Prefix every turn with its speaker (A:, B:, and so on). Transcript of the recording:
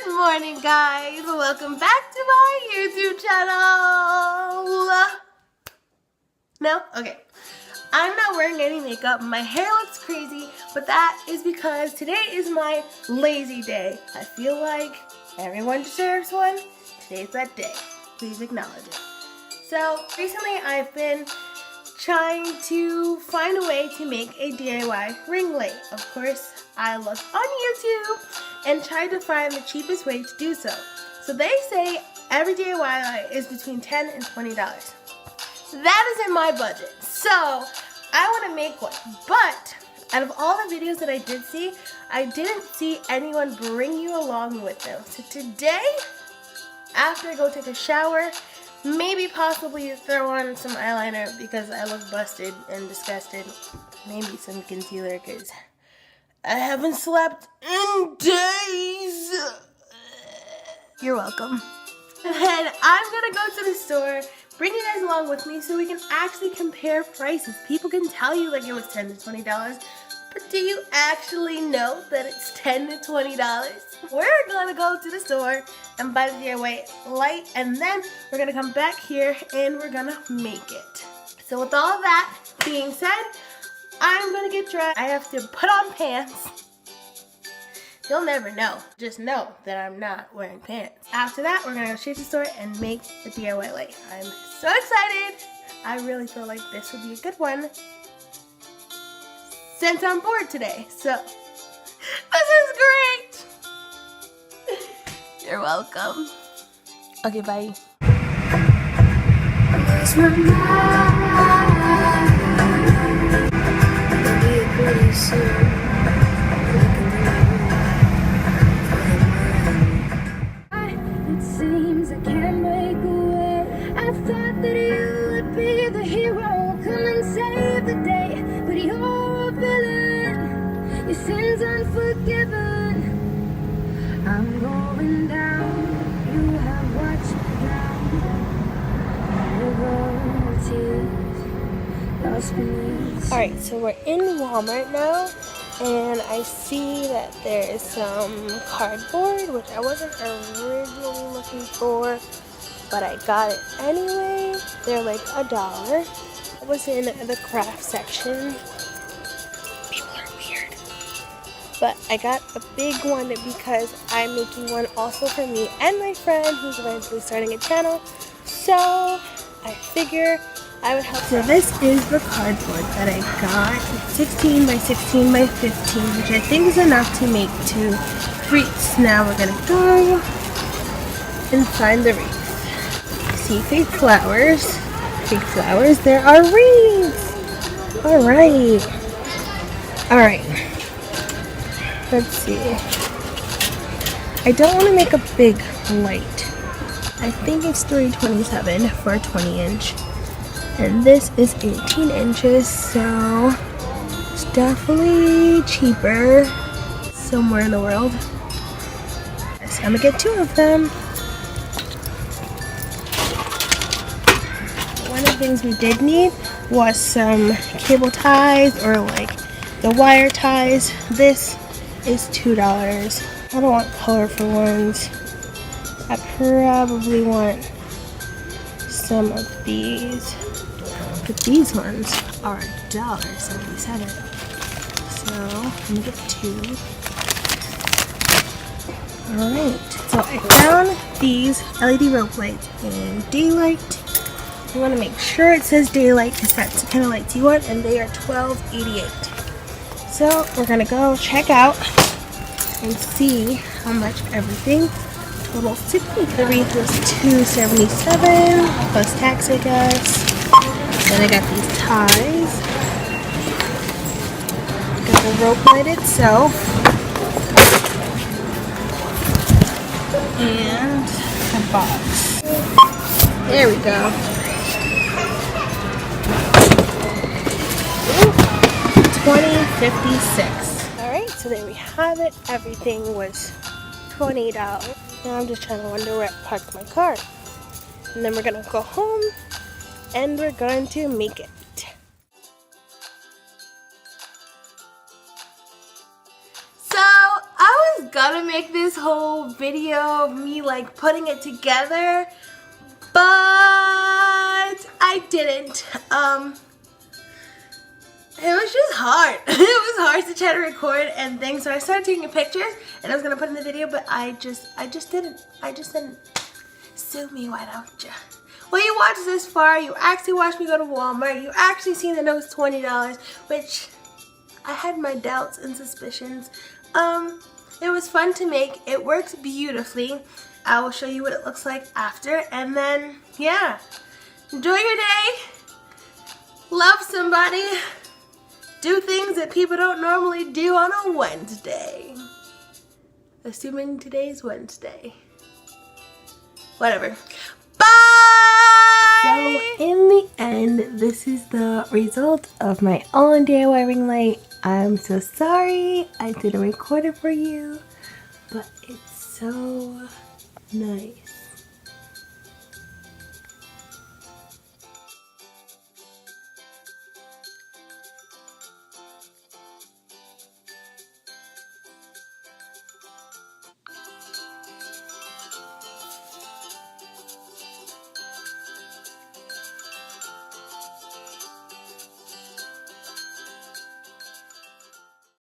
A: Good morning, guys. Welcome back to my YouTube channel. No? Okay. I'm not wearing any makeup. My hair looks crazy, but that is because today is my lazy day. I feel like everyone deserves one. Today's that day. Please acknowledge it. So recently I've been trying to find a way to make a DIY ring light. Of course, I looked on YouTube and tried to find the cheapest way to do so. So they say every DIY light is between $10 and $20. That is in my budget. So I want to make one. But out of all the videos that I did see, I didn't see anyone bring you along with them. So today, after I go take a shower, maybe possibly throw on some eyeliner because I look busted and disgusted. Maybe some concealer because I haven't slept in days. You're welcome. And then I'm gonna go to the store, bring you guys along with me so we can actually compare prices. People can tell you like it was $10 to $20, but do you actually know that it's $10 to $20? We're gonna go to the store and buy the DIY light, and then we're gonna come back here and we're gonna make it. So with all that being said, I'm gonna get dressed. I have to put on pants. You'll never know. Just know that I'm not wearing pants. After that, we're gonna go straight to the store and make the DIY light. I'm so excited. I really feel like this would be a good one since I'm bored today. So, this is great. You're welcome. Okay, bye.
B: It seems I can't make a way. I thought that you would be the hero, come and save the day, but you're a villain. Your sins unforgiven. I'm going down. You have watched me drown. River of tears, lost beneath.
A: Alright, so we're in Walmart now, and I see that there is some cardboard, which I wasn't originally looking for, but I got it anyway. They're like $1. I was in the craft section. People are weird. But I got a big one because I'm making one also for me and my friend who's eventually starting a channel. So I figure I would help. So this is the cardboard that I got. It's 16 by 16 by 15, which I think is enough to make 2 wreaths. Now we're gonna go and find the wreath. See fake flowers. Fake flowers. There are wreaths. All right. All right. Let's see. I don't want to make a big light. I think it's $3.27 for a 20-inch. And this is 18 inches, so it's definitely cheaper somewhere in the world. So I'm gonna get 2 of them. One of the things we did need was some cable ties or like the wire ties. This is $2. I don't want colorful ones. I probably want some of these. But these ones are $1.77. So I'm gonna get 2. Alright, so I found these LED rope lights in daylight. You want to make sure it says daylight because that's the kind of lights you want, and they are $12.88. So we're gonna go check out and see how much everything totals to be. The wreath was $2.77 plus tax, I guess. Then I got these ties. Got the rope light itself. And a box. There we go. $20.56. Alright, so there we have it. Everything was $20. Now I'm just trying to wonder where I parked my car. And then we're gonna go home and we're going to make it. So I was gonna make this whole video of me like putting it together, but I didn't. It was just hard. It was hard to try to record and things. So I started taking pictures and I was gonna put in the video, but I just didn't. Sue me, why don't you? Well, you watched this far. You actually watched me go to Walmart. You actually seen that it was $20, which I had my doubts and suspicions. It was fun to make. It works beautifully. I will show you what it looks like after, and then yeah, enjoy your day. Love somebody. Do things that people don't normally do on a Wednesday. Assuming today's Wednesday. Whatever. Bye! So in the end, this is the result of my all DIY ring light. I'm so sorry I didn't record it for you, but it's so nice.